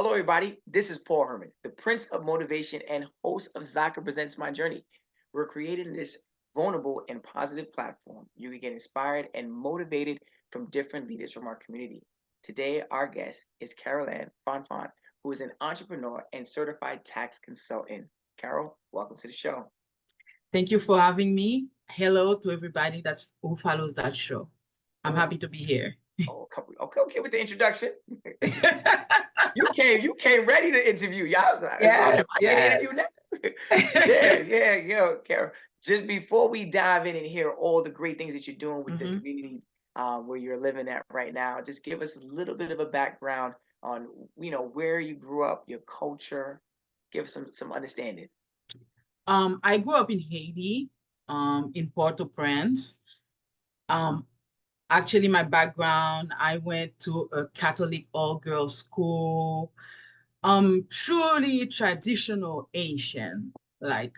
Hello, everybody. This is Paul Herman, the Prince of Motivation and host of Zaka Presents My Journey. We're creating this vulnerable and positive platform. You can get inspired and motivated from different leaders from our community. Today, our guest is Karoll-Ann Fanfan, who is an entrepreneur and certified tax consultant. Carol, welcome to the show. Thank you for having me. Hello to everybody who follows that show. I'm happy to be here. Oh, okay with the introduction. You came ready to interview. Yeah, I was like, Yes, I get an interview next. Yeah, Carol. Just before we dive in and hear all the great things that you're doing with the community where you're living at right now, just give us a little bit of a background on where you grew up, your culture. Give us some understanding. I grew up in Haiti, in Port-au-Prince. Actually, my background, I went to a Catholic all-girls school, truly traditional Asian. Like,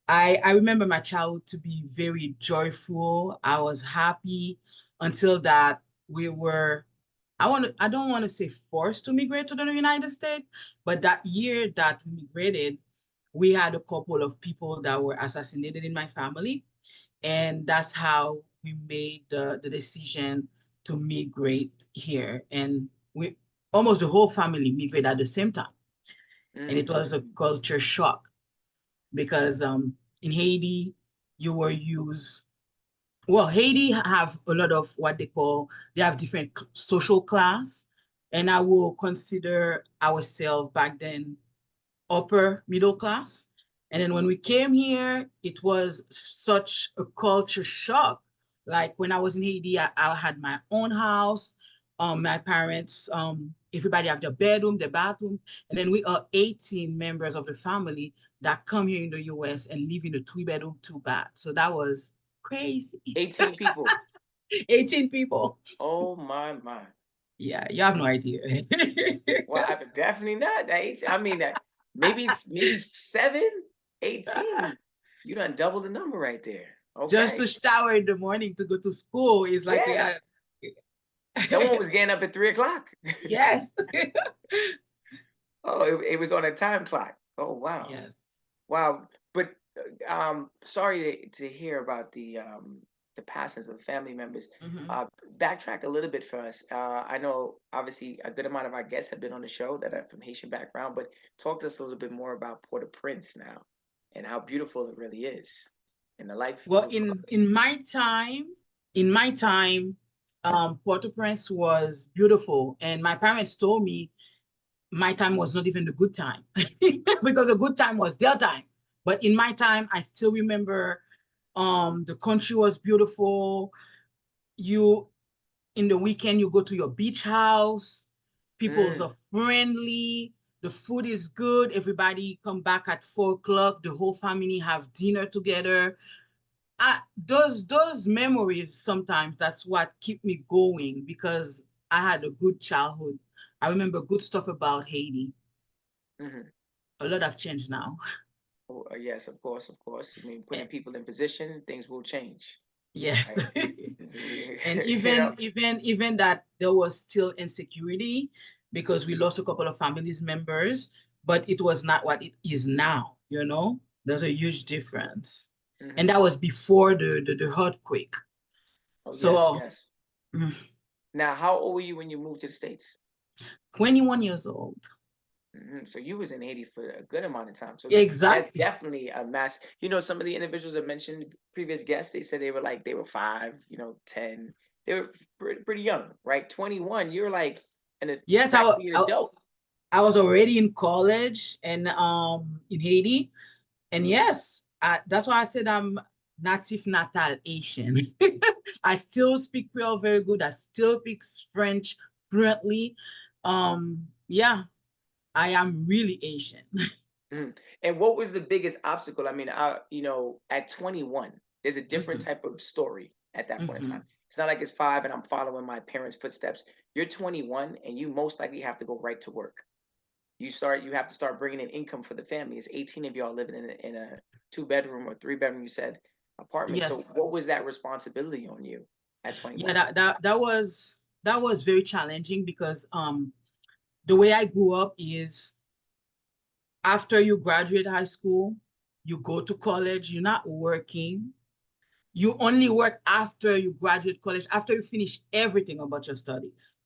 I remember my childhood to be very joyful. I was happy until that we were, I don't want to say forced to migrate to the United States, but that year that we migrated, we had a couple of people that were assassinated in my family. And that's how we made the decision to migrate here. And we almost the whole family migrated at the same time. And it was a culture shock because in Haiti, you were used, well, Haiti have a lot of what they have different social class. And I will consider ourselves back then upper middle class. And then when we came here, it was such a culture shock. Like when I was in Haiti, I had my own house. My parents, everybody have their bedroom, their bathroom. And then we are 18 members of the family that come here in the US and live in a 3-bedroom, 2-bath. So that was crazy. 18 people. 18 people. Oh my. Yeah, you have no idea. Well, definitely not. I mean, maybe 7, 18. You done double the number right there. Just Okay. to shower in the morning to go to school is like we Yeah. had. Someone was getting up at 3 o'clock. Yes. Oh, it was on a time clock. Oh wow. Yes. Wow. But sorry to hear about the passings of family members. Backtrack a little bit for us. I know obviously a good amount of our guests have been on the show that are from Haitian background, but talk to us a little bit more about Port-au-Prince now and how beautiful it really is and the life. Well, in my time, Port-au-Prince was beautiful, and my parents told me my time was not even the good time because the good time was their time. But in my time, I still remember the country was beautiful. You in the weekend, you go to your beach house, people are friendly, the food is good, everybody come back at 4 o'clock, the whole family have dinner together. Those memories sometimes that's what keep me going because I had a good childhood. I remember good stuff about Haiti. A lot have changed now. Oh, yes, of course, of course. I mean, putting people in position, things will change. Yes. Right? And You know? even that there was still insecurity because we lost a couple of families members, but it was not what it is now, you know? There's a huge difference. And that was before the earthquake. Oh, So yes. Now, how old were you when you moved to the States? 21 years old. So you was in Haiti for a good amount of time. So that's Exactly. definitely a mass. Some of the individuals that mentioned previous guests, they said they were 5, 10. They were pretty young, right? 21, you're like Yes, practically an adult. I was already in college and in Haiti. And yes, that's why I said I'm native natal Asian. I still speak Creole very good. I still speak French fluently. Yeah, I am really Asian. And what was the biggest obstacle? I mean, at 21, there's a different type of story at that point in time. It's not like it's 5 and I'm following my parents' footsteps. You're 21 and you most likely have to go right to work. You have to start bringing in income for the family. It's 18 of y'all living in a 2-bedroom or 3-bedroom, you said, apartment. So Yes. what was that responsibility on you at 21? Yeah, that was very challenging because the way I grew up is after you graduate high school, you go to college, you're not working. You only work after you graduate college, after you finish everything about your studies.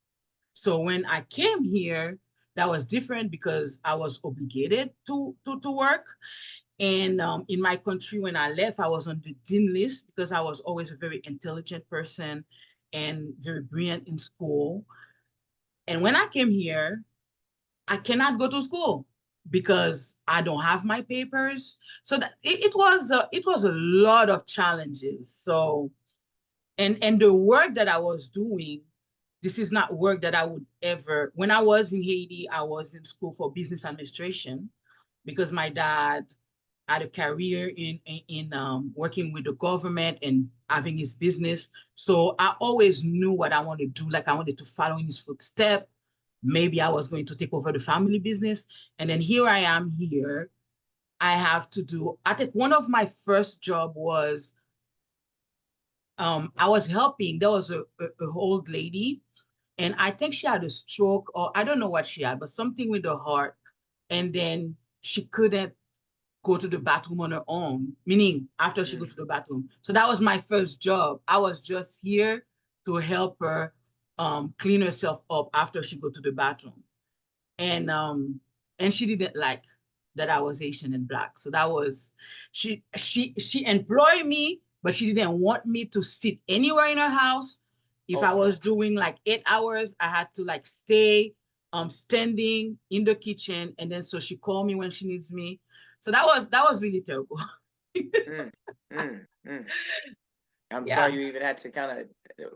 So when I came here, that was different because I was obligated to work. And in my country, when I left, I was on the dean list because I was always a very intelligent person and very brilliant in school. And when I came here, I cannot go to school because I don't have my papers. So that it was a lot of challenges. So and the work that I was doing, this is not work that I would ever. When I was in Haiti, I was in school for business administration because my dad had a career in working with the government and having his business. So I always knew what I wanted to do. Like I wanted to follow in his footsteps. Maybe I was going to take over the family business. And then here I am here. I have to do, I think one of my first job was I was helping. There was a old lady, and I think she had a stroke, or I don't know what she had, but something with her heart. And then she couldn't go to the bathroom on her own, meaning after she go to the bathroom. So that was my first job. I was just here to help her clean herself up after she go to the bathroom. And she didn't like that I was Asian and black. So that was she employed me, but she didn't want me to sit anywhere in her house. If I Okay. was doing like 8 hours, I had to like stay standing in the kitchen. And then so she called me when she needs me. So that was really terrible. Mm, mm. I'm Yeah, sorry you even had to kind of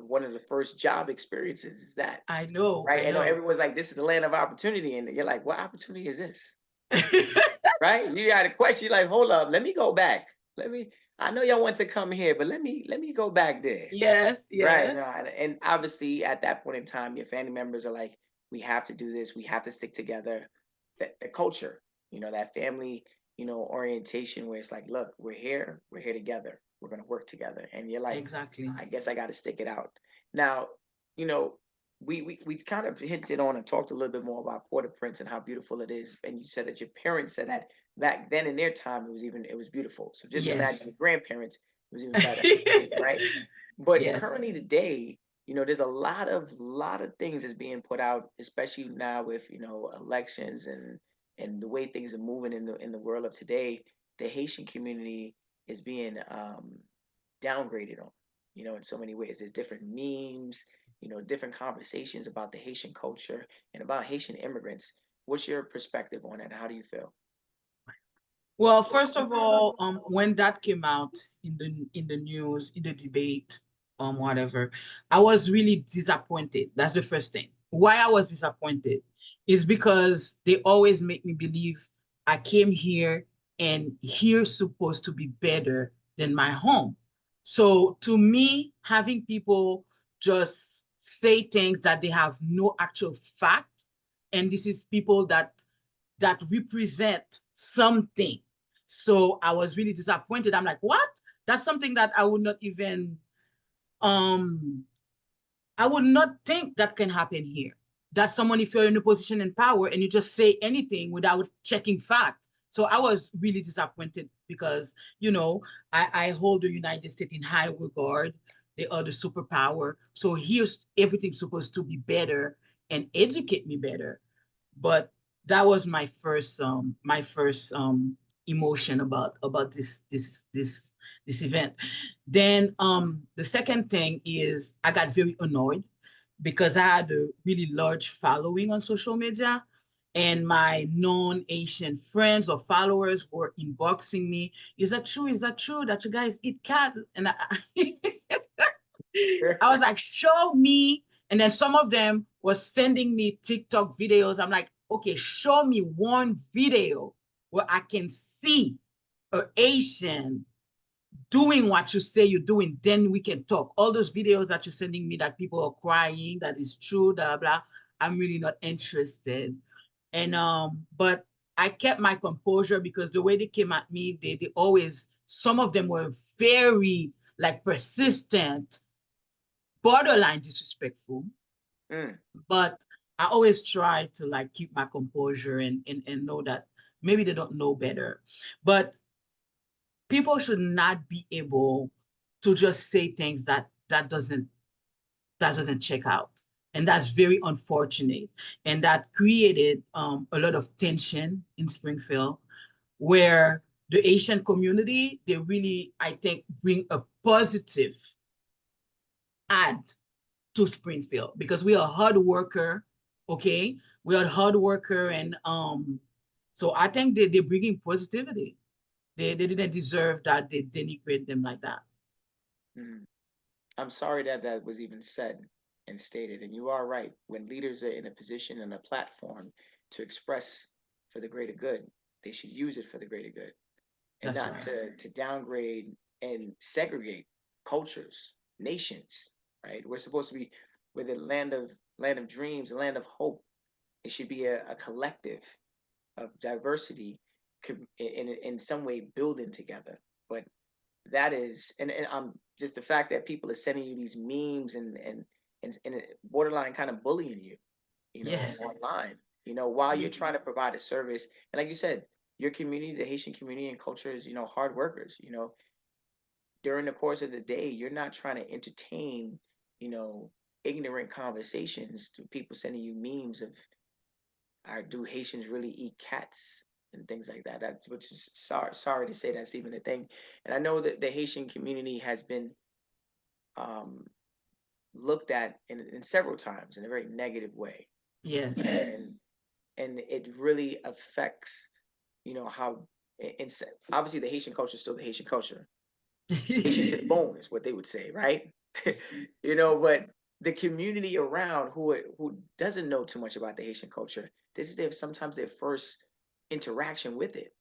one of the first job experiences is that, I know, right? I I know know. everyone's like, this is the land of opportunity, and you're like, what opportunity is this? Right? You got a question, you're like, hold up, let me go back. Let me. I know y'all want to come here, but let me go back there. Yes, Right. No, yes, and obviously at that point in time, your family members are like, we have to do this. We have to stick together. The culture, that family, orientation where it's like, look, we're here. We're here together. We're going to work together. And you're like, exactly. I guess I got to stick it out. Now, you know, we kind of hinted on and talked a little bit more about Port-au-Prince and how beautiful it is. And you said that your parents said that back then in their time, it was beautiful. So just imagine Yes. your grandparents, it was even better, right? But Yes, currently today, there's a lot of things that's being put out, especially now with elections and the way things are moving in the world of today. The Haitian community is being downgraded on, in so many ways. There's different memes, different conversations about the Haitian culture and about Haitian immigrants. What's your perspective on it? How do you feel? well, first of all, when that came out in the news, in the debate, whatever, I was really disappointed. That's the first thing. Why I was disappointed is because they always make me believe I came here and here's supposed to be better than my home. So to me, having people just say things that they have no actual fact, and this is people that represent something. So I was really disappointed. I'm like, what? That's something that um I would not think that can happen here. That someone, if you're in a position in power and you just say anything without checking fact. So I was really disappointed because, I hold the United States in high regard. They are the superpower. So here's everything supposed to be better and educate me better. But that was my first emotion about this event. Then the second thing is I got very annoyed because I had a really large following on social media, and my non-Asian friends or followers were inboxing me. Is that true? Is that true that you guys eat cat? And I was like, show me. And then some of them was sending me TikTok videos. I'm like, okay, show me one video where I can see a Asian doing what you say you're doing. Then we can talk. All those videos that you're sending me that people are crying, that is true, blah, blah. I'm really not interested. And but I kept my composure because the way they came at me, they always, some of them were very like persistent, borderline disrespectful. Mm, But I always try to like keep my composure and know that maybe they don't know better. But people should not be able to just say things that doesn't check out. And that's very unfortunate. And that created a lot of tension in Springfield, where the Asian community, they really, I think, bring a positive add to Springfield because we are hard worker, okay? We are hard worker, and so I think they're bringing positivity. They didn't deserve that they denigrate them like that. Mhm. I'm sorry that that was even said and stated. And you are right. When leaders are in a position and a platform to express for the greater good, they should use it for the greater good and That's not right. to downgrade and segregate cultures, nations. Right? We're supposed to be with a land of dreams, a land of hope. It should be a collective of diversity in some way building together. But that is and just the fact that people are sending you these memes and borderline kind of bullying you, Yes. online, while you're Mhm. trying to provide a service. And like you said, your community, the Haitian community and culture is, hard workers. During the course of the day, you're not trying to entertain, you know, ignorant conversations to people sending you memes of, do Haitians really eat cats and things like that? That's which is sorry to say that's even a thing. And I know that the Haitian community has been um, looked at in several times in a very negative way, Yes. and it really affects, how in, obviously the Haitian culture is still the Haitian culture, Haitian to the bone is what they would say, right? But the community around who doesn't know too much about the Haitian culture, this is sometimes their first interaction with it.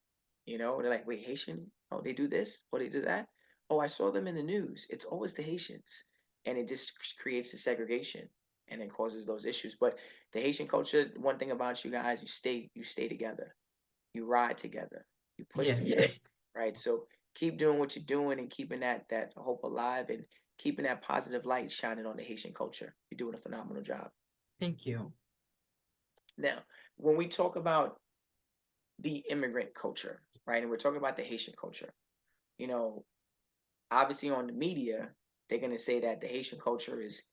They're like, wait, Haitian? Oh, they do this? Oh, they do that? Oh, I saw them in the news. It's always the Haitians. And it just creates the segregation and it causes those issues. But the Haitian culture, one thing about you guys, you stay together, you ride together, you push Yes. together, right? So keep doing what you're doing and keeping that hope alive and keeping that positive light shining on the Haitian culture. You're doing a phenomenal job. Thank you. Now, when we talk about the immigrant culture, right, and we're talking about the Haitian culture, you know, obviously on the media, they're going to say that the Haitian culture is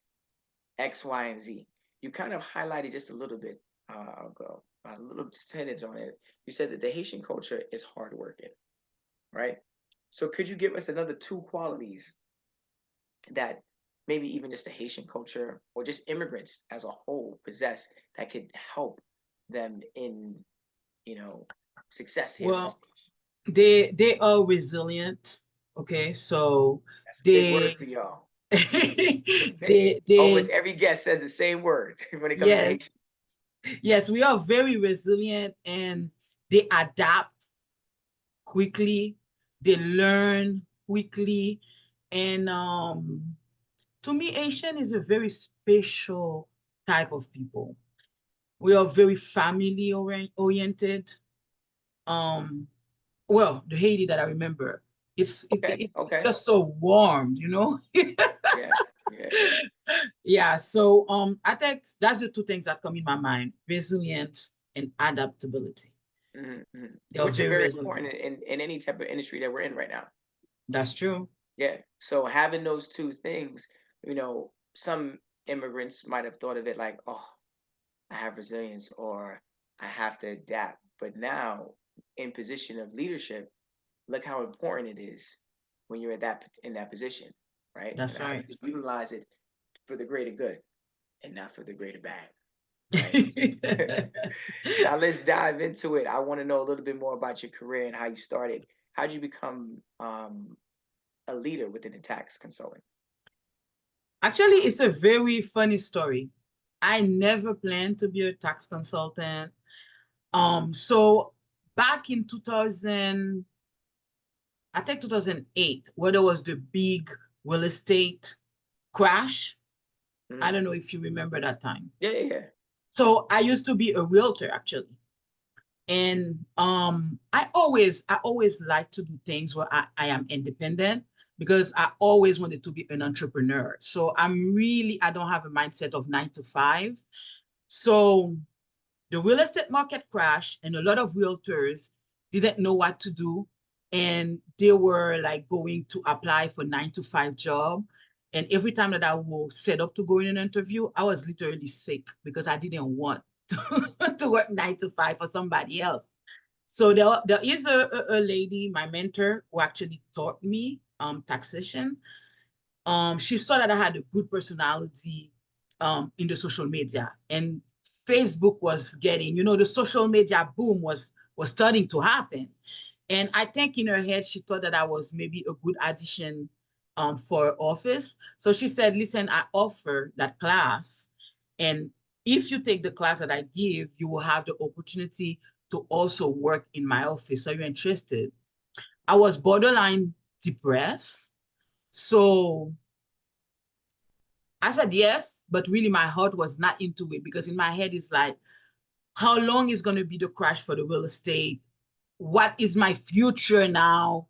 X, Y, and Z. You kind of highlighted just a little bit ago, a little percentage on it. You said that the Haitian culture is hardworking, right? So could you give us another two qualities that maybe even just the Haitian culture or just immigrants as a whole possess that could help them in, you know, success here in the Well, States? they are resilient. Okay, so That's a big word they for y'all. they Almost every guest says the same word when it comes to the yes, Haitian. yes, we are very resilient, and they adapt quickly, they learn quickly, and to me, Asian is a very special type of people. We are very family oriented. Um, well, the Haiti that I remember, Okay, it's okay, just so warm, you know. yeah, yeah. Yeah, so I think that's the two things that come in my mind: resilience and adaptability. They are Which are very very resilient. important in any type of industry that we're in right now. That's true. Yeah. So having those two things, some immigrants might have thought of it like, oh, I have resilience or I have to adapt. But now, in position of leadership, look how important it is when you're in that position, right? That's And how you right. can utilize it for the greater good and not for the greater bad, right? Now let's dive into it. I want to know a little bit more about your career and how you started. How did you become a leader within the tax consulting? Actually, it's a very funny story. I never planned to be a tax consultant. So back in 2000, I think 2008, where there was the big real estate crash. I Mhm. don't know if you remember that time. Yeah, yeah, yeah. So I used to be a realtor actually. And I always like to do things where I am independent because I always wanted to be an entrepreneur. So I don't have a mindset of 9 to 5. So the real estate market crashed, and a lot of realtors didn't know what to do. And they were like going to apply for 9 to 5 job. And every time that I was set up to go in an interview, I was literally sick because I didn't want to work 9 to 5 for somebody else. So there is a lady, my mentor, who actually taught me taxation. She saw that I had a good personality in the social media, and Facebook was getting, the social media boom was starting to happen. And I think in her head, she thought that I was maybe a good addition for her office. So she said, listen, I offer that class. And if you take the class that I give, you will have the opportunity to also work in my office. Are you interested? I was borderline depressed. So I said yes, but really my heart was not into it because in my head it's like, how long is going to be the crash for the real estate? What is my future now?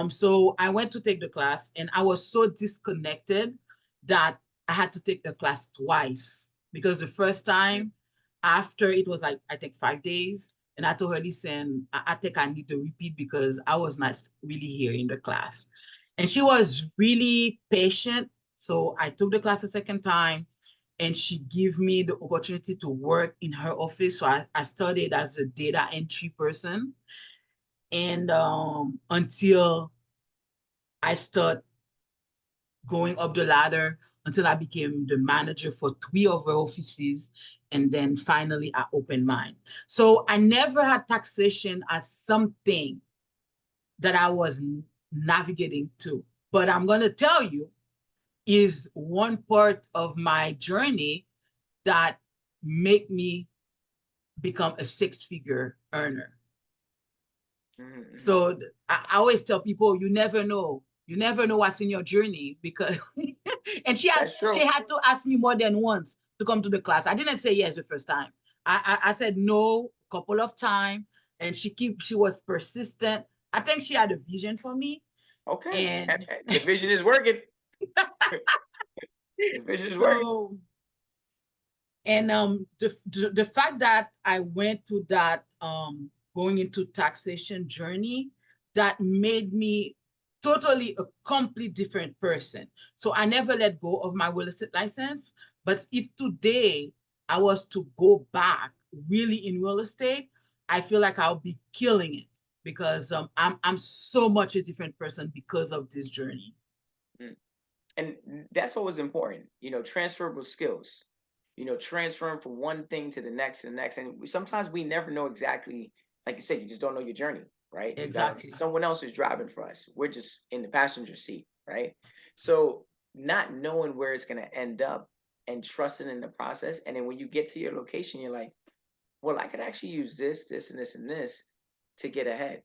So I went to take the class and I was so disconnected that I had to take the class twice because the first time after it was like, I think 5 days. And I told her, listen, I think I need to repeat because I was not really here in the class. And she was really patient. So I took the class a second time and she gave me the opportunity to work in her office. So I started as a data entry person. And until I start going up the ladder until I became the manager for 3 of her offices. And then finally I opened mine. So I never had taxation as something that I was navigating to. But I'm going to tell you is one part of my journey that make me become a six-figure earner. Mm-hmm. So I always tell people, you never know. You never know what's in your journey because, and That's she true. had to ask me more than once to come to the class. I didn't say yes the first time. I said no a couple of times, and she was persistent. I think she had a vision for me, Okay. and The vision is working. The vision is working. so and the fact that I went through that going into taxation journey that made me totally a complete different person. So I never let go of my real estate license. But if today I was to go back really in real estate, I feel like I'll be killing it because I'm so much a different person because of this journey. Mm. And that's always important, transferable skills, transferring from one thing to the next to the next. And sometimes we never know exactly, like you said, you just don't know your journey, right? You got Exactly. someone else is driving for us. We're just in the passenger seat, right? So not knowing where it's going to end up and trusting in the process. And then when you get to your location, you're like, well, I could actually use this, this, and this, and this to get ahead,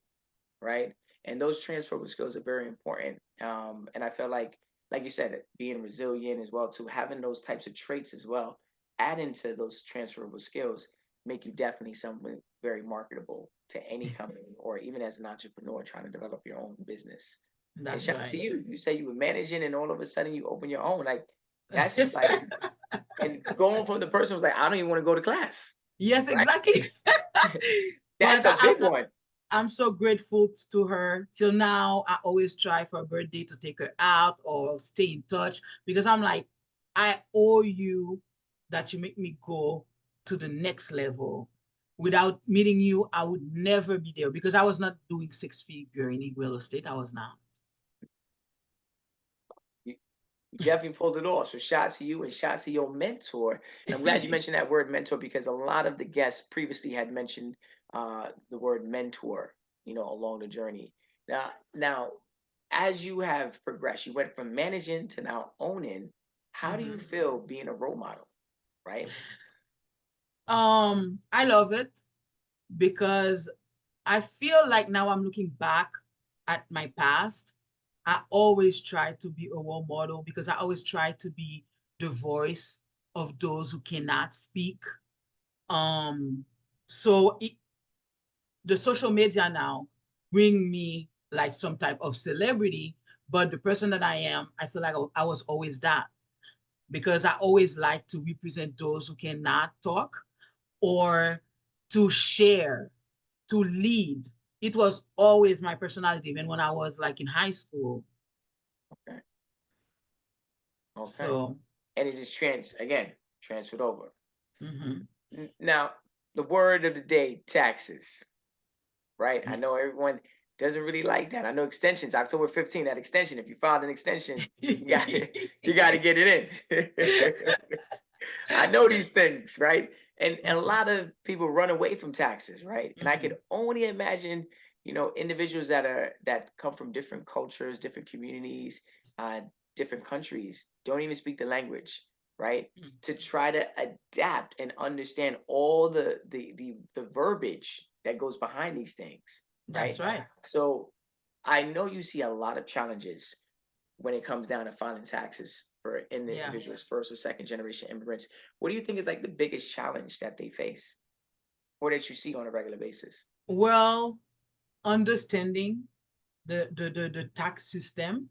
right? And those transferable skills are very important. And I feel like you said, being resilient as well, to having those types of traits as well, adding to those transferable skills, make you definitely someone very marketable to any company or even as an entrepreneur trying to develop your own business. And That's shout out to right. you. You say you were managing and all of a sudden you open your own. Like that's like and going from the person who's like, I don't even want to go to class. Yes, Right? exactly. That's But a big one. I'm so grateful to her. Till now, I always try for a birthday to take her out or stay in touch because I'm like, I owe you that you make me go to the next level. Without meeting you, I would never be there because I was not doing six-figure in real estate. I was not. You definitely pulled it off. So shout to you and shout to your mentor. And I'm glad you mentioned that word mentor because a lot of the guests previously had mentioned the word mentor, along the journey. Now, as you have progressed, you went from managing to now owning. How do you Mhm. feel being a role model? Right? I love it because I feel like now I'm looking back at my past. I always try to be a role model because I always try to be the voice of those who cannot speak. Um, so the social media now bring me like some type of celebrity, but the person that I am, I feel like I was always that. because I always like to represent those who cannot talk or to share, to lead. It was always my personality, even when I was like in high school. Okay. Okay. So, And it just transferred over. mhm. Now, the word of the day, taxes, right? I know everyone doesn't really like that. I know extensions, October 15th, that extension. If you filed an extension, you got you got to get it in. I know these things, right? And a lot of people run away from taxes, right? And I could Mhm. only imagine, individuals that come from different cultures, different communities, uh, different countries, don't even speak the language, right? Mhm. To try to adapt and understand all the verbiage that goes behind these things, That's right? right. So I know you see a lot of challenges when it comes down to filing taxes for Yeah. individuals, first or second generation immigrants. What do you think is like the biggest challenge that they face or that you see on a regular basis? Well, understanding the tax system,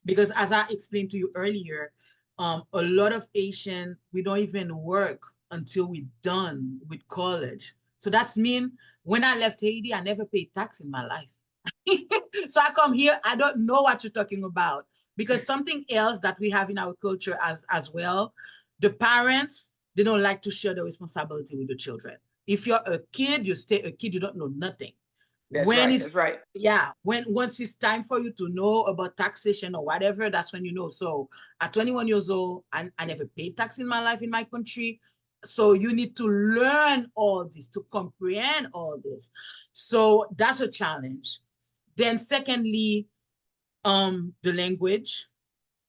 because as I explained to you earlier, a lot of Asian, we don't even work until we're done with college. So that's mean when I left Haiti, I never paid tax in my life. So I come here, I don't know what you're talking about. Because something else that we have in our culture as well, the parents, they don't like to share the responsibility with the children. If you're a kid, you stay a kid, you don't know nothing. That's When right. it's That's right. yeah, when once it's time for you to know about taxation or whatever, that's when you know. So at 21 years old, I never paid tax in my life in my country. So you need to learn all this to comprehend all this. So that's a challenge. Then secondly, the language.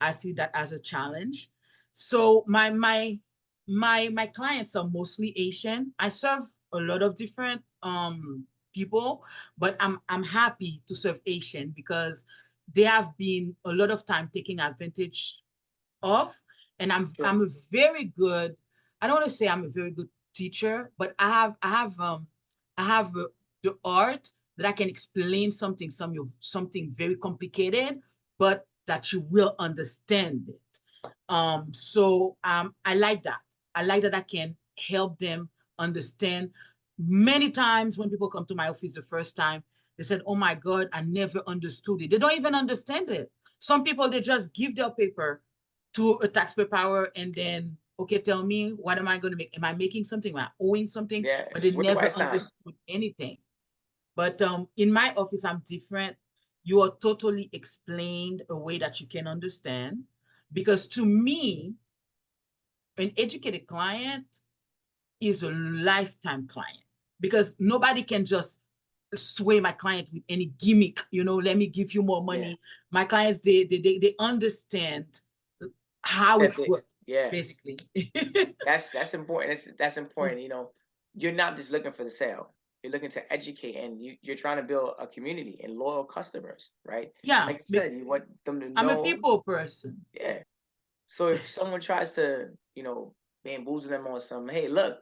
I see that as a challenge. So my clients are mostly Asian. I serve a lot of different people, but I'm happy to serve Asian because they have been a lot of time taking advantage of, and Sure. I'm a very good. I don't want to say I'm a very good teacher, but I have the art that I can explain something very complicated, but that you will understand it. I like that. I like that I can help them understand. Many times when people come to my office the first time, they said, "Oh my God, I never understood it." They don't even understand it. Some people they just give their paper to a taxpayer power and then okay, tell me what am I going to make? Am I making something? Am I owing something? Yeah. But they What do I never sign? understood anything. But in my office, I'm different. You are totally explained a way that you can understand. Because to me, an educated client is a lifetime client. Because nobody can just sway my client with any gimmick, let me give you more Yeah. money. My clients, they understand how That it they, works, yeah. basically. That's important. That's important. You're not just looking for the sale. You're looking to educate, and you're trying to build a community and loyal customers, right? Yeah, Like you said, you want them to I'm a know. people person. Yeah. So if someone tries to, bamboozle them on some, hey, look,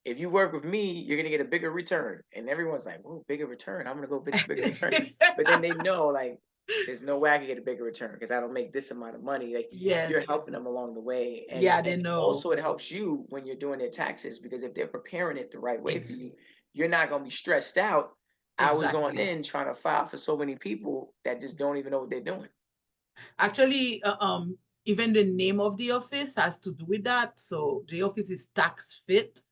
if you work with me, you're gonna get a bigger return. And everyone's like, whoa, bigger return. I'm gonna go bigger return. But then they know like there's no way I can get a bigger return because I don't make this amount of money. Like you're Yes. helping them along the way. And Yeah, they and know. also it helps you when you're doing their taxes because if they're preparing it the right way for Ex you, you're not gonna be stressed out hours on exactly. end trying to file for so many people that just don't even know what they're doing. Actually, even the name of the office has to do with that. So the office is TaxFit,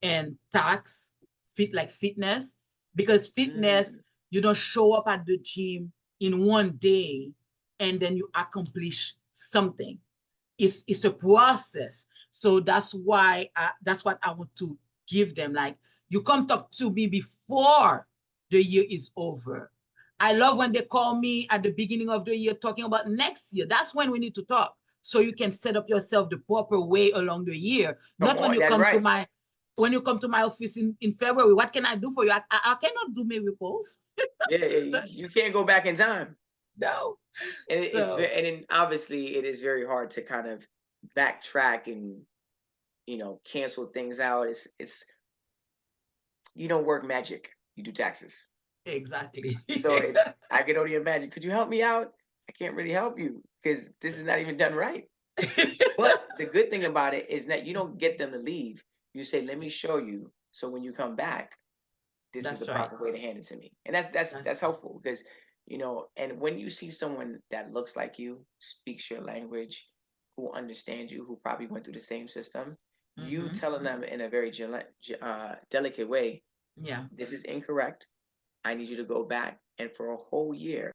and tax fit like fitness, because fitness, Mm, you don't show up at the gym in one day and then you accomplish something. It's a process. So that's what I want to give them. Like, you come talk to me before the year is over. I love when they call me at the beginning of the year talking about next year. That's when we need to talk. So you can set up yourself the proper way along the year. come Not when on, you that's come to right. my office in February. What can I do for you? I cannot do miracles. Yeah, yeah, So, you can't go back in time. no. And it's So very, and then obviously it is very hard to kind of backtrack and cancel things out. It's you don't work magic, you do taxes. exactly. So I can only imagine. Could you help me out? I can't really help you because this is not even done right. But the good thing about it is that you don't get them to leave. You say, "Let me show you." So when you come back, this is the That's right. proper way to hand it to me. And that's That's that's helpful because and when you see someone that looks like you, speaks your language, who understands you, who probably went through the same system, you mm-hmm. telling them in a very delicate way, Yeah. this is incorrect. I need you to go back and for a whole year,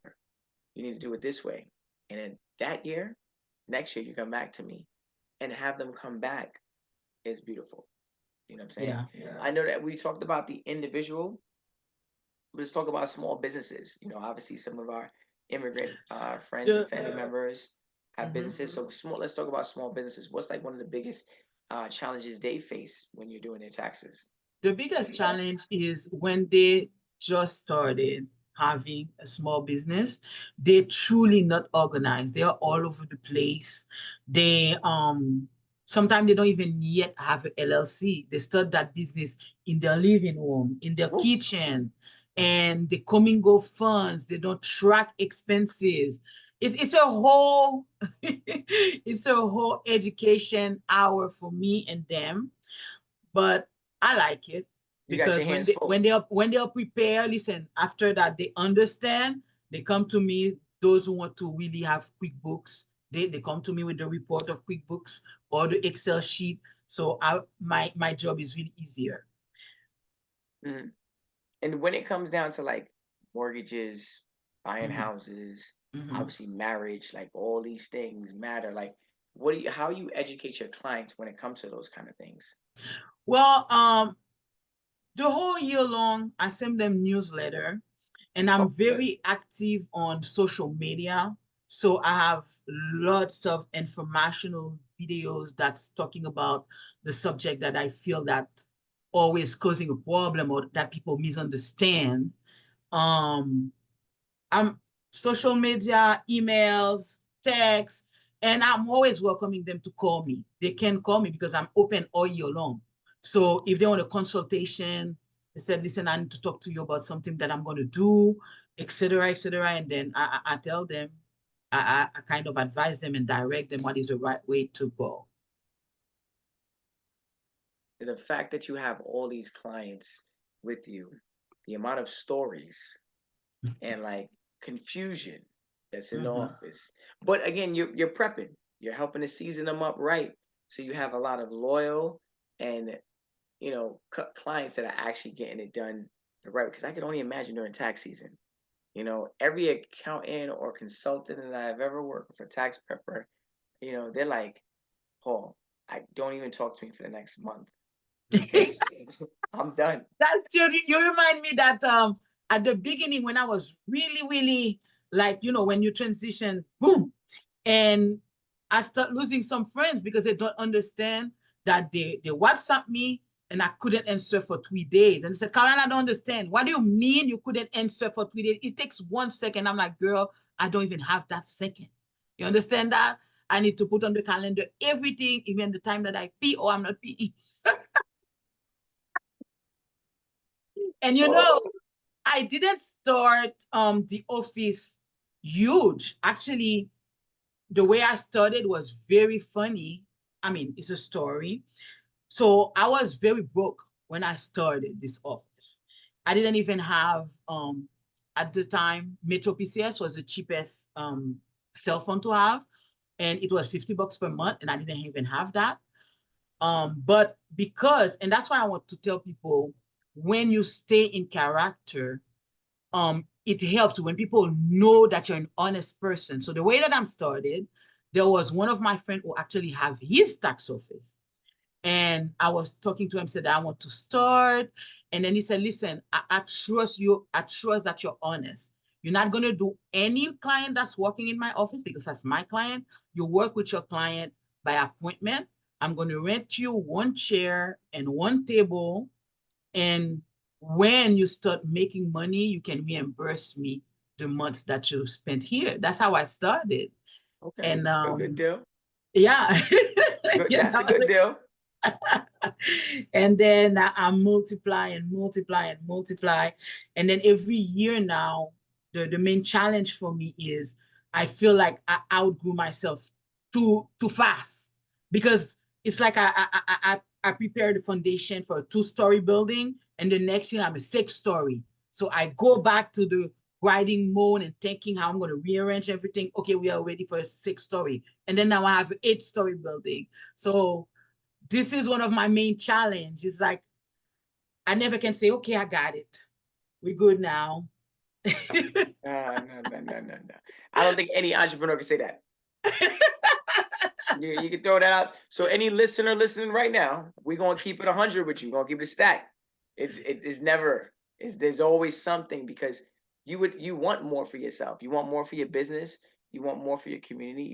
you need to do it this way. And then that year, next year, you come back to me and have them come back is beautiful. You know what I'm saying? Yeah. I know that we talked about the individual. Let's talk about small businesses. Obviously, some of our immigrant friends and The family members have mhm. businesses. So small. Let's talk about small businesses. What's like one of the biggest challenges they face when you're doing their taxes? The biggest challenge is when they just started having a small business, they're truly not organized. They are all over the place. They sometimes they don't even yet have a LLC. They start that business in their living room, in their Woo. kitchen, and they come and go funds. They don't track expenses. It's a whole it's a whole education hour for me and them, but I like it You got because your when hands they full. when they are prepared, listen, after that they understand, they come to me. Those who want to really have QuickBooks, they come to me with the report of QuickBooks or the Excel sheet. So my job is really easier. Mhm. And when it comes down to like mortgages, buying Mhm, houses, mhm. obviously marriage, like all these things matter. Like, how you educate your clients when it comes to those kind of things? Well, the whole year long, I send them newsletter, and I'm Oh, good. very active on social media. So I have lots of informational videos that's talking about the subject that I feel that always causing a problem or that people misunderstand. Um, I'm social media, emails, text, and I'm always welcoming them to call me. They can call me because I'm open all year long. So if they want a consultation, they said, listen, I need to talk to you about something that I'm going to do, etc., etc. And then I tell them, I kind of advise them and direct them what is the right way to go. The fact that you have all these clients with you, the amount of stories and like confusion that's in the Mhm. office. But again, you're prepping. You're helping to season them up right, so you have a lot of loyal and clients that are actually getting it done the right. Because I can only imagine during tax season. Every accountant or consultant that I've ever worked with, for tax prepper, they're like, Paul, I don't even talk to me for the next month because I'm done. That's you remind me that at the beginning when I was really, really like, when you transition, boom, and I start losing some friends because they don't understand that they WhatsApp me and I couldn't answer for 3 days. And they said, Caroline, I don't understand. What do you mean you couldn't answer for 3 days? It takes 1 second. I'm like, girl, I don't even have that second. You understand that? I need to put on the calendar everything, even the time that I pee or I'm not peeing. And Oh, I didn't start the office huge. Actually, the way I started was very funny. I mean, it's a story. So I was very broke when I started this office. I didn't even have at the time Metro PCS was the cheapest cell phone to have, and it was $50 per month, and I didn't even have that. But because, and that's why I want to tell people, when you stay in character, it helps when people know that you're an honest person. So the way that I'm started, there was one of my friends who actually have his tax office. And I was talking to him, said, I want to start. And then he said, listen, I trust you. I trust that you're honest. You're not going to do any client that's working in my office because that's my client. You work with your client by appointment. I'm going to rent you one chair and one table, and when you start making money, you can reimburse me the months that you spent here. That's how I started. okay, And a good deal. yeah, Good, yeah, that's a that was good deal. and then I multiply and multiply and multiply. And then every year now, the main challenge for me is I feel like I outgrew myself too fast, because it's like I prepared the foundation for a 2-story building, and the next year I'm a 6-story. So I go back to the grinding mode and thinking how I'm going to rearrange everything. Okay, we are ready for a 6-story, and then now I have an 8-story building. So this is one of my main challenge. It's like I never can say, okay, I got it. We're good now. No. I don't think any entrepreneur can say that. You can throw that out. So any listener listening right now, we're gonna keep it 100 with you. We're gonna keep it a stack. It's never. There's always something, because you want more for yourself. You want more for your business. You want more for your community.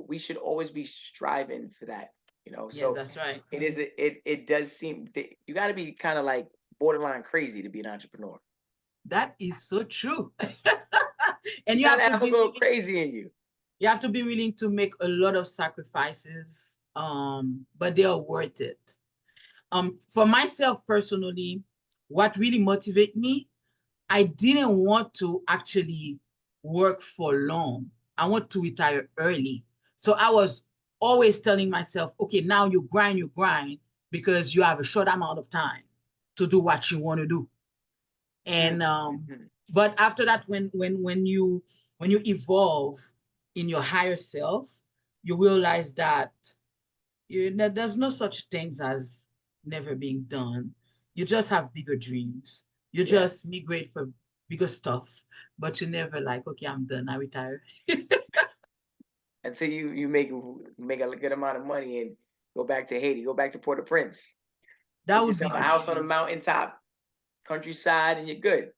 We should always be striving for that. Yes, So that's right. it does seem that you got to be kind of like borderline crazy to be an entrepreneur. That is so true. And You you gotta have to have a be little crazy in you. you have to be willing to make a lot of sacrifices, but they are worth it. For myself personally, what really motivated me, I didn't want to actually work for long. I want to retire early. So I was always telling myself, okay, now you grind because you have a short amount of time to do what you want to do. And Mm-hmm. but after that, when you evolve in your higher self, you realize that there's no such things as never being done. You just have bigger dreams. You Yeah. just migrate for bigger stuff, but you never like, okay, I'm done, I retire. And so you make a good amount of money and go back to Haiti, go back to Port-au-Prince, That get would be yourself a the house on a dream. mountaintop, countryside, and you're good.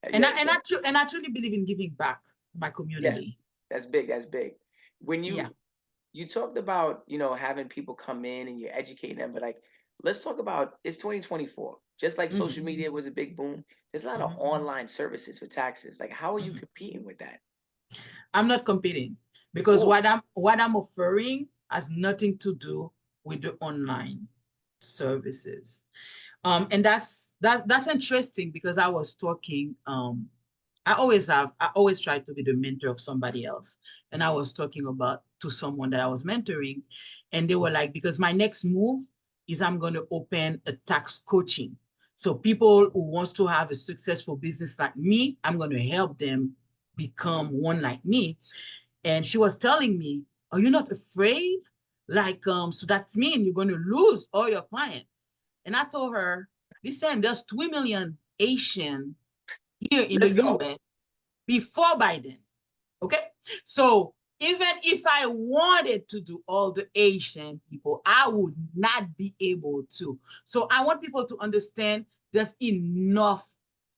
And Yeah, I truly believe in giving back to my yeah, community. that's big. That's big. When Yeah. you talked about having people come in and you're educating them, but like let's talk about it's 2024. Just like social Mhm, media was a big boom, there's a lot of mhm, online services for taxes. Like, how are you mhm. competing with that? I'm not competing because Oh, what I'm offering has nothing to do with the online services. And that's interesting because I was talking. I always try to be the mentor of somebody else, and I was talking about to someone that I was mentoring, and they were like, because my next move is I'm going to open a tax coaching. So people who wants to have a successful business like me, I'm going to help them become mhm. one like me. And she was telling me, are you not afraid? Like, so that's mean you're going to lose all your clients. And I told her, listen, there's 3 million Asian here in the Let's go. US before Biden. Okay. So even if I wanted to do all the Asian people, I would not be able to. So I want people to understand there's enough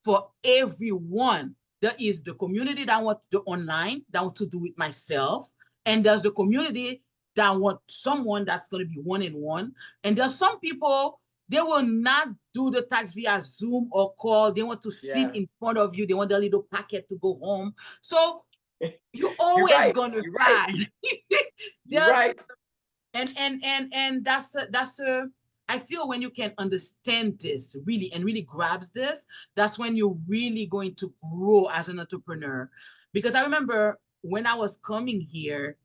for everyone. There is the community that want the online, that want to do it myself. And there's the community that want someone that's going to be one-on-one. And there's some people, they will not do the tax via Zoom or call. They want to sit Yeah, in front of you. They want their little packet to go home. So you're you're always right. gonna You're right. find You're there's right. and that's a I feel when you can understand this really and really grabs this, that's when you're really going to grow as an entrepreneur. Because I remember when I was coming here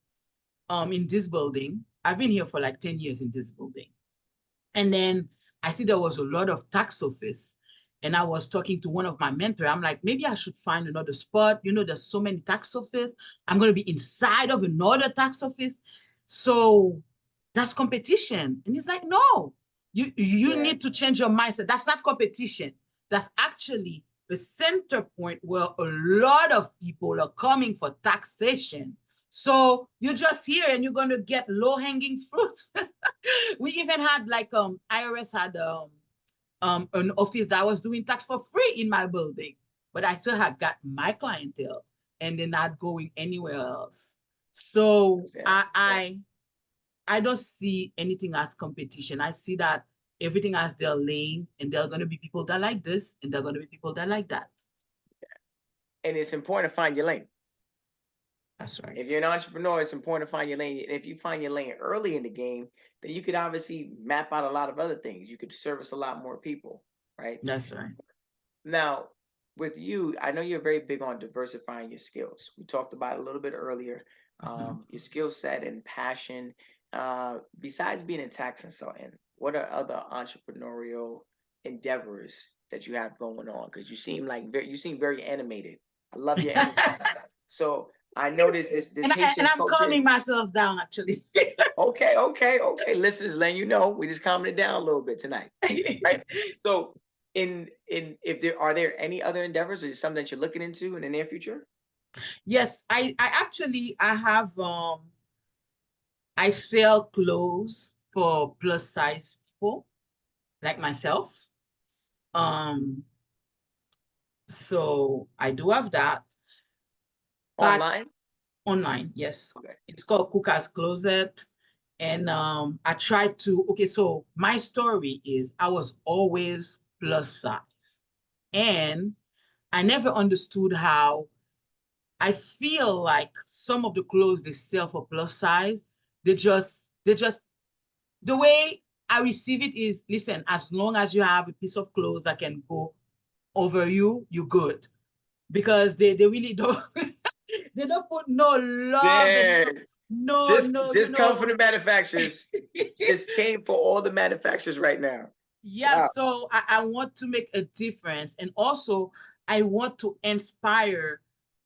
in this building, I've been here for like 10 years in this building. And then I see there was a lot of tax office. And I was talking to one of my mentors. I'm like, maybe I should find another spot. There's so many tax office. I'm going to be inside of another tax office. So that's competition. And he's like, no, you Yeah. need to change your mindset. That's not competition. That's actually the center point where a lot of people are coming for taxation. So you're just here and you're going to get low hanging fruits. We even had like IRS had an office that was doing tax for free in my building, but I still had got my clientele and they're not going anywhere else. So Yeah. I don't see anything as competition. I see that everything has their lane, and there are going to be people that like this and there are going to be people that like that. And it's important to find your lane. That's If you're right. an entrepreneur, it's important to find your lane. And if you find your lane early in the game, then you could obviously map out a lot of other things. You could service a lot more people, right? That's right. Now, with you, I know you're very big on diversifying your skills. We talked about it a little bit earlier, Mhm. your skill set and passion. Besides being a tax consultant, what are other entrepreneurial endeavors that you have going on? Because you seem very animated. I love your energy. So I noticed this And Haitian I'm culture. calming myself down actually. Okay, okay, okay. Listeners, letting you know, we just calming it down a little bit tonight, right? So, in if there are there any other endeavors or is something that you're looking into in the near future? Yes, I actually I have I sell clothes for plus size people like myself. Um, so I do have that, but Online? online, yes. Okay. It's called Kouka's Closet. And I tried to, okay, so my story is I was always plus size. And I never understood how I feel like some of the clothes they sell for plus size, they just the way I receive it is, listen, as long as you have a piece of clothes that can go over you, you're good. Because they really don't they don't put no love and Yeah, no, just come for the manufacturers. Just came for all the manufacturers right now. Yeah, Wow. so I want to make a difference. And also, I want to inspire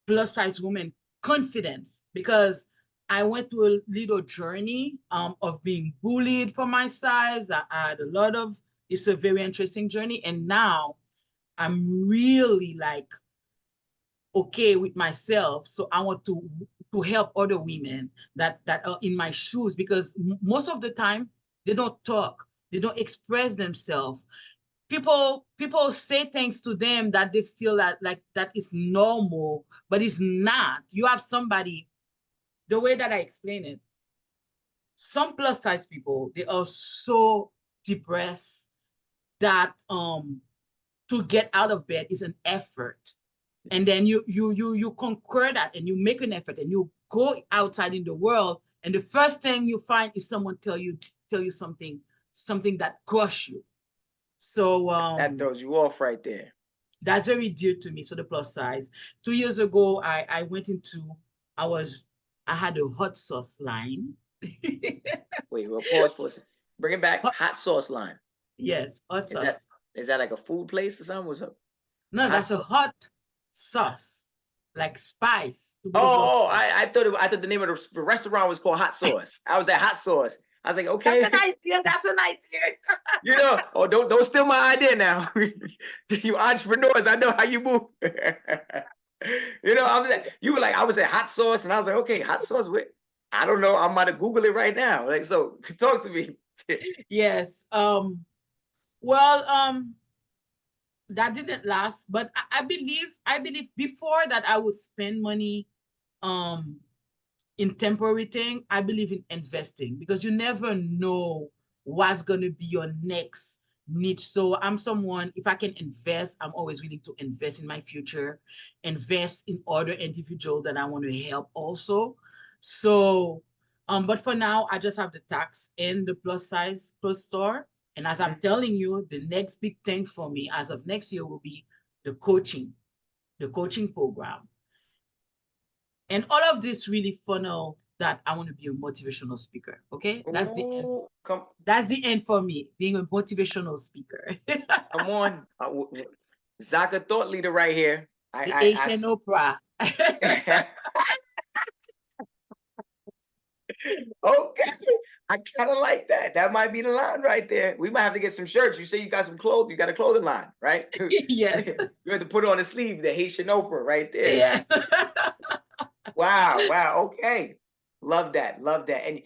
plus size women confidence because I went through a little journey of being bullied for my size. I had a lot of, it's a very interesting journey. And now I'm really like okay with myself. So I want to help other women that are in my shoes because most of the time they don't talk, they don't express themselves. People say things to them that they feel that like that is normal, but it's not. You have somebody, the way that I explain it, some plus size people, they are so depressed that to get out of bed is an effort. And then you conquer that and you make an effort and you go outside in the world, and the first thing you find is someone tell you something that crush you. So That throws you off right there. that's very dear to me. So the plus size. 2 years ago, I went into I was I had a hot sauce line. Wait, well, pause for a second. Bring it back. Hot- Hot sauce line. yes, hot Is that sauce. is that like a food place or something? What's up? No, Hot that's a sauce. hot sauce, like spice to be able Oh, to. I thought the name of the restaurant was called Hot Sauce. I was at Hot Sauce. I was like, That's okay, an idea. That's an idea. oh, don't steal my idea now. You entrepreneurs, I know how you move. I was you were like, I was at Hot Sauce, and I was like, okay, Hot Sauce. I don't know. I'm about to Google it right now. Like, so talk to me. Yes. Well, that didn't last, but I believe before that I would spend money um in temporary thing. I believe in investing because you never know what's gonna be your next need. So I'm someone, if I can invest, I'm always willing to invest in my future, invest in other individuals that I want to help also. So but for now, I just have the tax and the plus size plus store. And as I'm telling you, the next big thing for me as of next year will be the coaching program. And all of this really funnel that I want to be a motivational speaker. Okay. That's the end. Oh, That's the end for me, being a motivational speaker. come on, Zaka thought leader right here. The Asian opera. Okay. I kind of like that. That might be the line right there. We might have to get some shirts. You say you got some clothes. You got a clothing line, right? Yes. You have to put on the sleeve the Haitian Oprah right there. Yes. Wow. Wow. Okay. Love that. Love that. And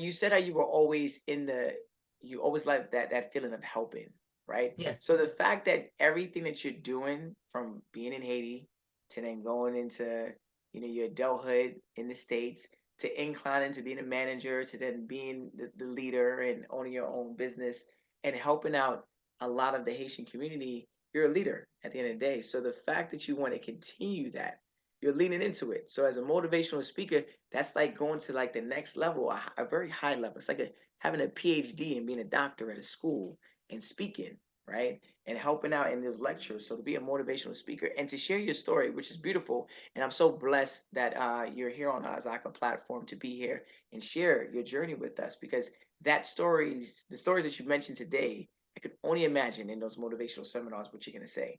you said how you were always you always like that feeling of helping, right? Yes. So the fact that everything that you're doing from being in Haiti to then going into, your adulthood in the States to inclining to being a manager to then being the leader and owning your own business and helping out a lot of the Haitian community, you're a leader at the end of the day. So the fact that you want to continue that, you're leaning into it. So as a motivational speaker, that's like going to like the next level, a very high level. It's like having a PhD and being a doctor at a school and speaking. right? And helping out in those lectures. So to be a motivational speaker and to share your story, which is beautiful. And I'm so blessed that you're here on our Zaka platform to be here and share your journey with us, because the stories that you mentioned today, I could only imagine in those motivational seminars what you're gonna say,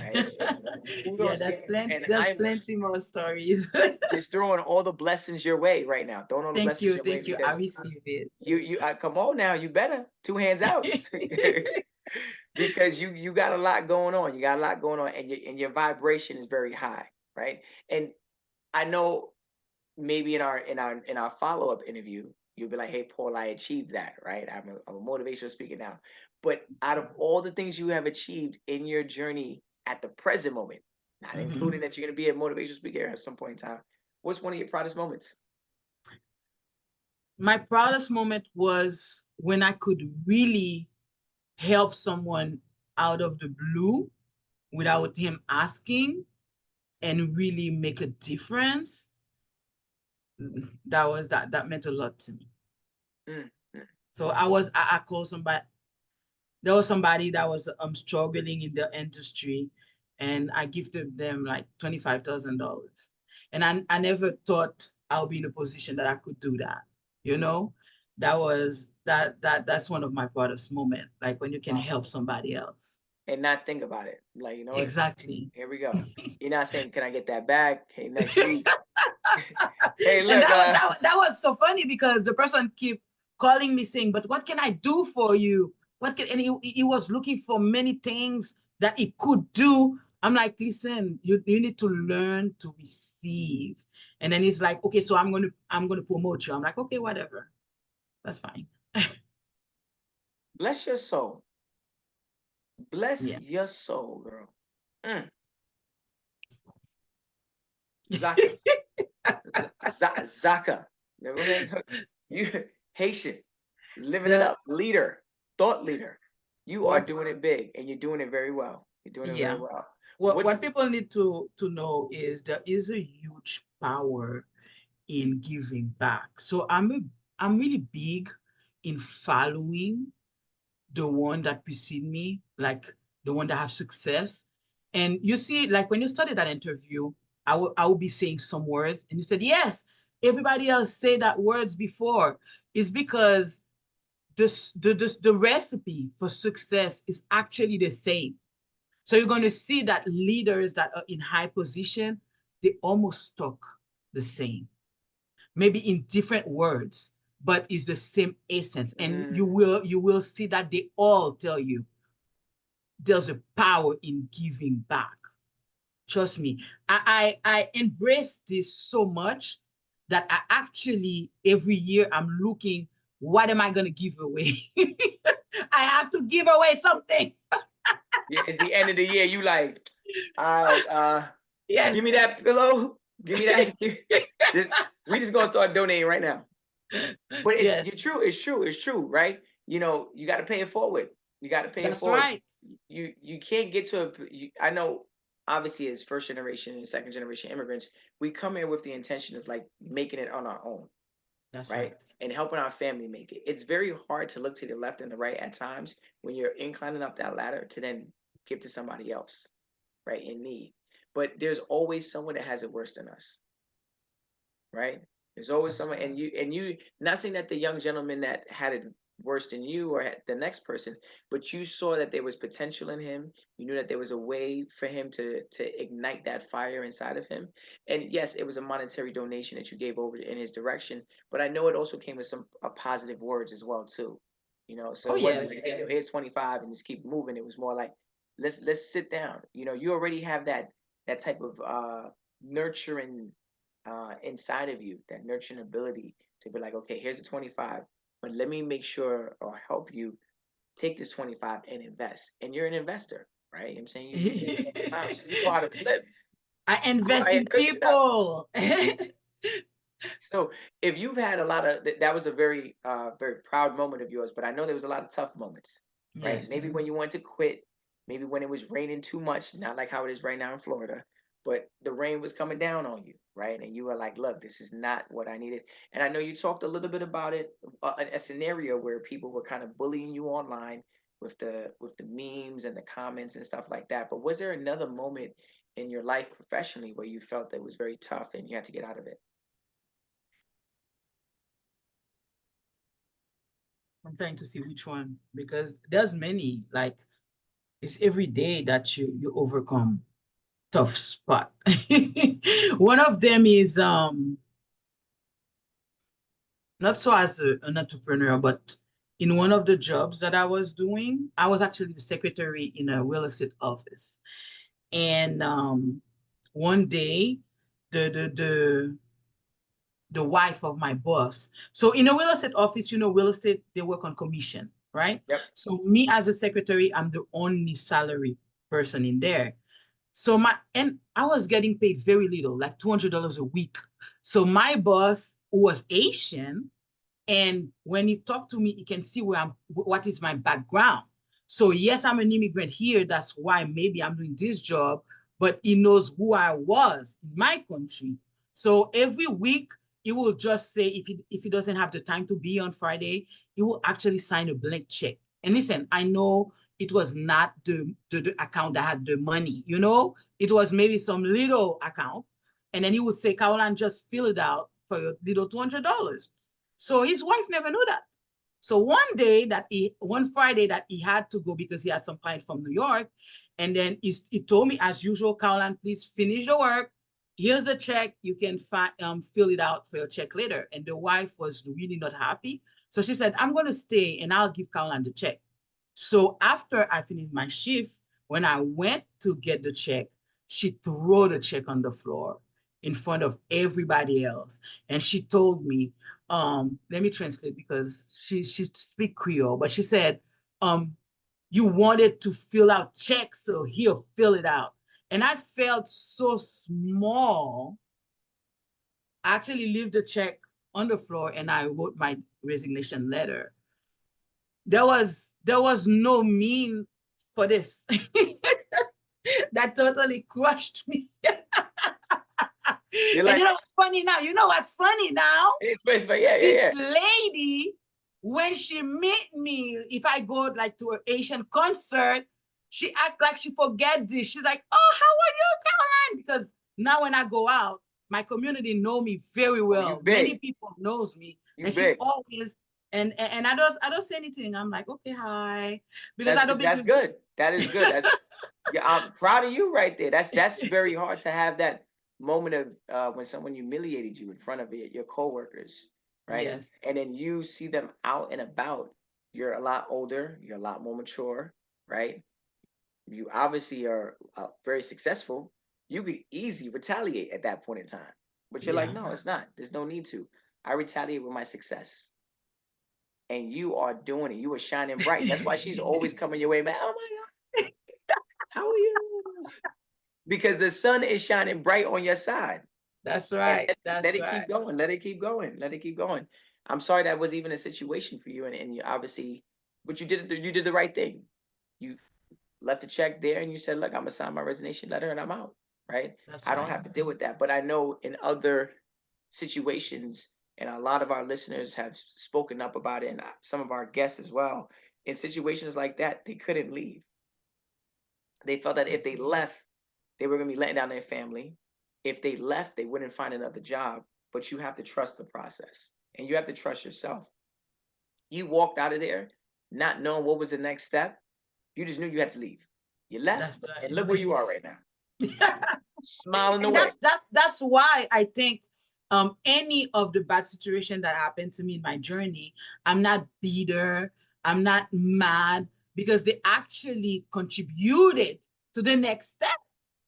right? So Yeah, kudos to you. And there's I'm plenty more stories. just throwing all the blessings your way right now. Throwing all the blessings your way Thank you. I because receive it. come on now, you better two hands out. Because you got a lot going on. You got a lot going on, and your vibration is very high, right? And I know maybe in our follow up interview, you'll be like, "Hey, Paul, I achieved that, right? I'm a motivational speaker now." But out of all the things you have achieved in your journey at the present moment, not Mhm. including that you're going to be a motivational speaker at some point in time, what's one of your proudest moments? My proudest moment was when I could really help someone out of the blue without him asking and really make a difference. That meant a lot to me. Mm, mm, So I called somebody. There was somebody that was struggling in the industry, and I gifted them like $25,000. And I never thought I'll be in a position that I could do that. You know, that's one of my proudest moment, like when you can wow. help somebody else. And not think about it. Like, you know what? Exactly. Here we go. You're not saying, "Can I get that back? Hey, next week." Hey, And look, that was so funny because the person keep calling me saying, "But what can I do for you? What can?" And he was looking for many things that he could do. I'm like, "Listen, you need to learn to receive." And then he's like, "Okay, so I'm gonna promote you." I'm like, "Okay, whatever, that's fine." bless your soul. Bless Yeah. your soul, girl. Mm, Zaka. Zaka. Okay? You Haitian, living it The up, leader, thought leader. You are what doing it big and you're doing it very well. You're doing it very Yeah. well. What's What people need to know is there is a huge power in giving back. So I'm really big in following the one that precede me, like the one that have success. And you see, like when you started that interview, I will be saying some words, and you said yes. Everybody else say that words before. It's because the recipe for success is actually the same. So you're going to see that leaders that are in high position, they almost talk the same, maybe in different words, but it's the same essence. And you mm, will you will see that they all tell you there's a power in giving back. Trust me. I embrace this so much that I actually every year I'm looking, what am I gonna give away? I have to give away something. yeah, it's the end of the year. You like, all right, give Yes. me that pillow. Give me that. This, we just gonna start donating right now. But it's Yes, you're true. It's true. It's true, right? You know, you got to pay it forward. You got to pay it that's forward. right. You can't get to I know, obviously, as first generation and second generation immigrants, we come here with the intention of like making it on our own, That's right? right. And helping our family make it. It's very hard to look to the left and the right at times when you're inclining up that ladder to then give to somebody else, right, in need. But there's always someone that has it worse than us, right? There's always That's someone, right. and you, not saying that the young gentleman that had it worse than you or the next person, but you saw that there was potential in him. You knew that there was a way for him to ignite that fire inside of him. And yes, it was a monetary donation that you gave over in his direction, but I know it also came with some positive words as well too. You know, so Oh it wasn't yes. like, hey, here's 25 and just keep moving. It was more like, let's sit down. You know, you already have that type of nurturing inside of you, that nurturing ability to be like, okay, here's the 25, but let me make sure or help you take this 25 and invest. And you're an investor, right? You know what I'm saying, you do it all the time, so you know how to flip. I Go invest ahead, in good job. people. So if you've had a lot of that was a very very proud moment of yours, but I know there was a lot of tough moments, right? Maybe Yes. when you wanted to quit, maybe when it was raining too much, not like how it is right now in Florida, but the rain was coming down on you, right? And you were like, look, this is not what I needed. And I know you talked a little bit about it, a scenario where people were kind of bullying you online. with the memes and the comments and stuff like that. But was there another moment in your life professionally where you felt that was very tough and you had to get out of it? I'm trying to see which one because there's many. Like it's every day that you overcome tough spot. One of them is not so as an entrepreneur, but in one of the jobs that I was doing, I was actually the secretary in a real estate office. And one day, the the the the wife of my boss. So in a real estate office, real estate, they work on commission, right? Yep. So me as a secretary, I'm the only salary person in there. And I was getting paid very little, like $200 a week. So my boss, who was Asian, and when he talked to me, he can see what is my background. So yes, I'm an immigrant here. That's why maybe I'm doing this job, but he knows who I was in my country. So every week he will just say if he doesn't have the time to be on Friday, he will actually sign a blank check. And listen, I know it was not the account that had the money, it was maybe some little account. And then he would say, Karoll-Ann, just fill it out for your little $200. So his wife never knew that. So one Friday that he had to go because he had some client from New York, and then he told me, as usual, Karoll-Ann, please finish your work. Here's a check. You can fill it out for your check later. And the wife was really not happy. So she said, I'm going to stay and I'll give Karoll-Ann the check. So after I finished my shift, when I went to get the check, she threw the check on the floor in front of everybody else. And she told me, let me translate because she speak Creole, but she said, you wanted to fill out checks, so here, fill it out. And I felt so small. I actually left the check on the floor and I wrote my resignation letter. There was no mean for this. That totally crushed me. You're And like, what's funny now? it's space, but yeah, yeah, This yeah. lady, when she meet me, if I go like to an Asian concert, she act like she forget this. She's like, "Oh, how are you, Karoll-Ann?" Because now when I go out, my community know me very Oh, you well. Many big. people knows me, You and she big. always and I don't say anything. I'm like, okay, hi, because I don't That's believe. good. That is good. That's yeah, I'm proud of you right there. That's very hard to have that moment of when someone humiliated you in front of your coworkers, right? Yes, And then you see them out and about. You're a lot older. You're a lot more mature, right? You obviously are very successful. You could easily retaliate at that point in time, but you're like, yeah. no, it's not. There's no need to. I retaliate with my success, and you are doing it. You are shining bright. That's why she's always coming your way, man. Oh my God, how are you? Because the sun is shining bright on your side. That's And right. let That's it right. keep going. Let it keep going. Let it keep going. I'm sorry that was even a situation for you, and you obviously, but you did the right thing. You left the check there, and you said, "Look, I'm gonna sign my resignation letter, and I'm out." Right? That's I don't right. have to deal with that. But I know in other situations, and a lot of our listeners have spoken up about it, and some of our guests as well. In situations like that, they couldn't leave. They felt that if they left, they were going to be letting down their family. If they left, they wouldn't find another job. But you have to trust the process and you have to trust yourself. You walked out of there not knowing what was the next step. You just knew you had to leave. You left, That's and look where right. you are right now, smiling And away. that's why I think any of the bad situation that happened to me in my journey, I'm not bitter, I'm not mad because they actually contributed to the next step.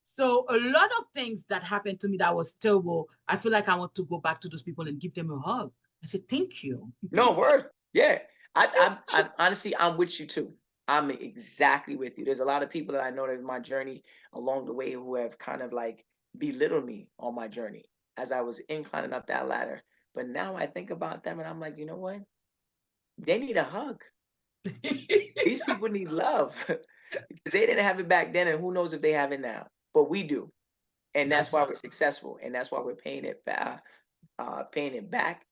So a lot of things that happened to me that was terrible, I feel like I want to go back to those people and give them a hug. I said, thank you. No word. Yeah. I honestly, I'm with you too. I'm exactly with you. There's a lot of people that I know that in my journey along the way who have kind of like belittled me on my journey as I was inclining up that ladder. But now I think about them and I'm like, you know what? They need a hug. These people need love because they didn't have it back then, and who knows if they have it now. But we do, and that's That's why right. we're successful, and that's why we're paying it back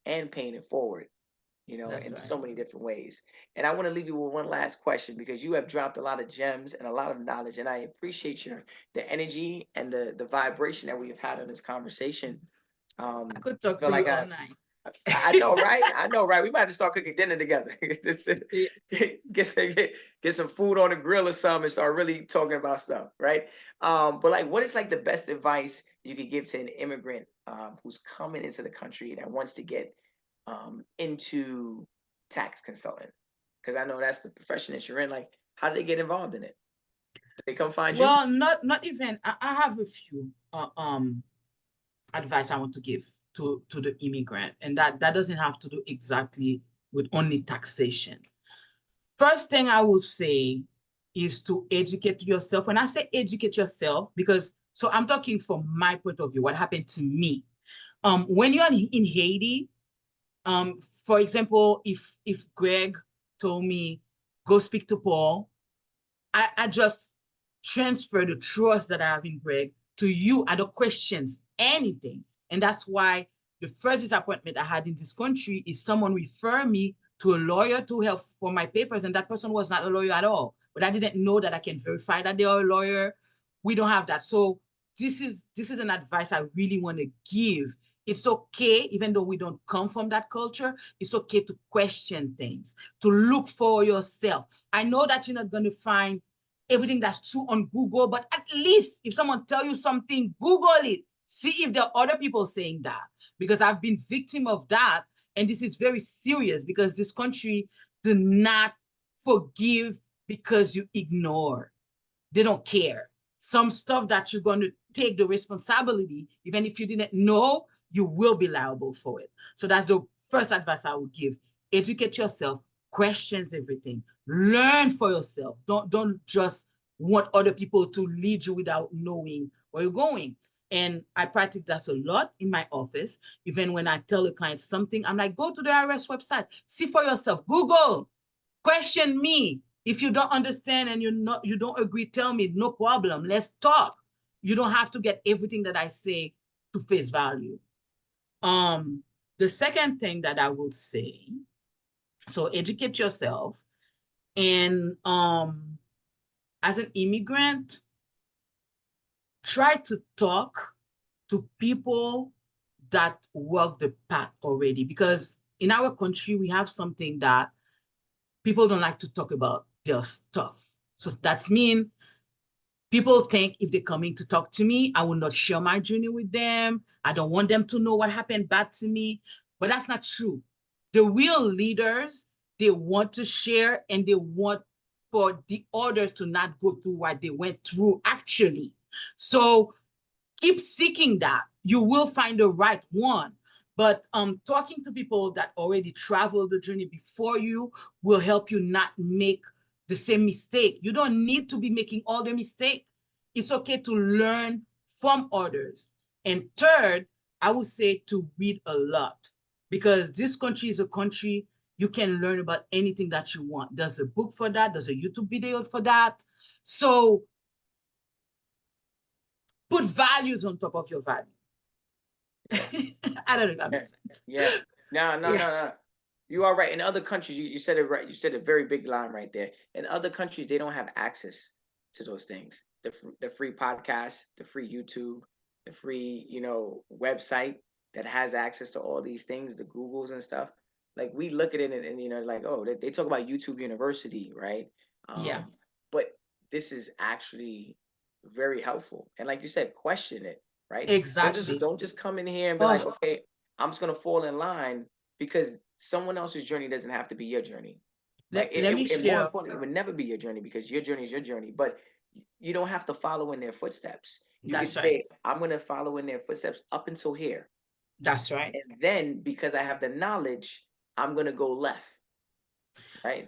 and paying it forward. That's in so right. many different ways. And I want to leave you with one last question because you have dropped a lot of gems and a lot of knowledge, and I appreciate the energy and the vibration that we have had on this conversation. I Um, could I talk feel to like you all night. I know, right? I know, right? We might have to start cooking dinner together. Yeah. get, some, get some food on the grill or something and start really talking about stuff, right? But like, what is like the best advice you could give to an immigrant who's coming into the country that wants to get into tax consulting? Because I know that's the profession that you're in. Like, how do they get involved in it? Do they come find you? Well, not even. I have a few advice I want to give to the immigrant, and that doesn't have to do exactly with only taxation. First thing I would say is to educate yourself. When I say educate yourself, because so I'm talking from my point of view, what happened to me. When you're in Haiti, for example, if Greg told me go speak to Paul, I just transfer the trust that I have in Greg to you. I don't question anything. And that's why the first disappointment I had in this country is someone refer me to a lawyer to help for my papers, and that person was not a lawyer at all. But I didn't know that I can verify that they are a lawyer. We don't have that. So this is an advice I really want to give. It's okay, even though we don't come from that culture, it's okay to question things, to look for yourself. I know that you're not going to find everything that's true on Google, but at least if someone tell you something, Google it. See if there are other people saying that, because I've been victim of that, and this is very serious because this country do not forgive because you ignore. They don't care. Some stuff that you're going to take the responsibility, even if you didn't know, you will be liable for it. So that's the first advice I would give. Educate yourself, questions everything, learn for yourself. Don't just want other people to lead you without knowing where you're going. And I practice that a lot in my office. Even when I tell a client something, I'm like, go to the IRS website, see for yourself, Google, question me. If you don't understand and you don't agree, tell me, no problem. Let's talk. You don't have to get everything that I say to face value. Um, the second thing that I would say, so educate yourself. And as an immigrant, try to talk to people that walk the path already. Because in our country, we have something that people don't like to talk about their stuff. So that's mean people think if they're coming to talk to me, I will not share my journey with them. I don't want them to know what happened bad to me. But that's not true. The real leaders, they want to share, and they want for the others to not go through what they went through actually. So keep seeking that. You will find the right one. But talking to people that already traveled the journey before you will help you not make the same mistake. You don't need to be making all the mistake. It's okay to learn from others. And third, I would say to read a lot, because this country is a country you can learn about anything that you want. There's a book for that. There's a YouTube video for that. So put values on top of your value. I don't know if that Yeah, makes sense. yeah. No, no, Yeah, no, no. You are right. In other countries, you said it right. You said a very big line right there. In other countries, they don't have access to those things. The free podcast, the free YouTube, the free, website that has access to all these things, the Googles and stuff. Like we look at it and like, oh, they talk about YouTube University, right? yeah, But this is actually very helpful. And like you said, question it, right? exactly. Don't just come in here and be like, Oh, okay, I'm just gonna fall in line because someone else's journey doesn't have to be your journey, right? let me And more share. importantly, it would never be your journey because your journey is your journey. But you don't have to follow in their footsteps. You could That's right. say, I'm gonna follow in their footsteps up until here, That's right. and then because I have the knowledge, I'm gonna go left, right?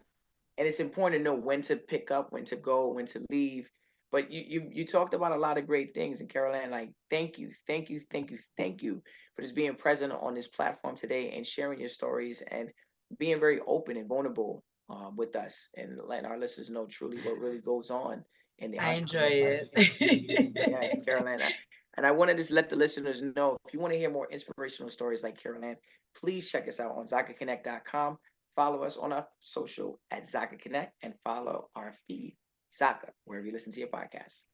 And it's important to know when to pick up, when to go, when to leave. But you talked about a lot of great things, and Karoll-Ann, like thank you, thank you, thank you, thank you for just being present on this platform today and sharing your stories and being very open and vulnerable with us and letting our listeners know truly what really goes on in the I enjoy entrepreneur life. Yes, it. Karoll-Ann. And I want to just let the listeners know, if you want to hear more inspirational stories like Karoll-Ann, please check us out on ZakaConnect.com. Follow us on our social at Zaka Connect and follow our feed, Zaka, wherever you listen to your podcast.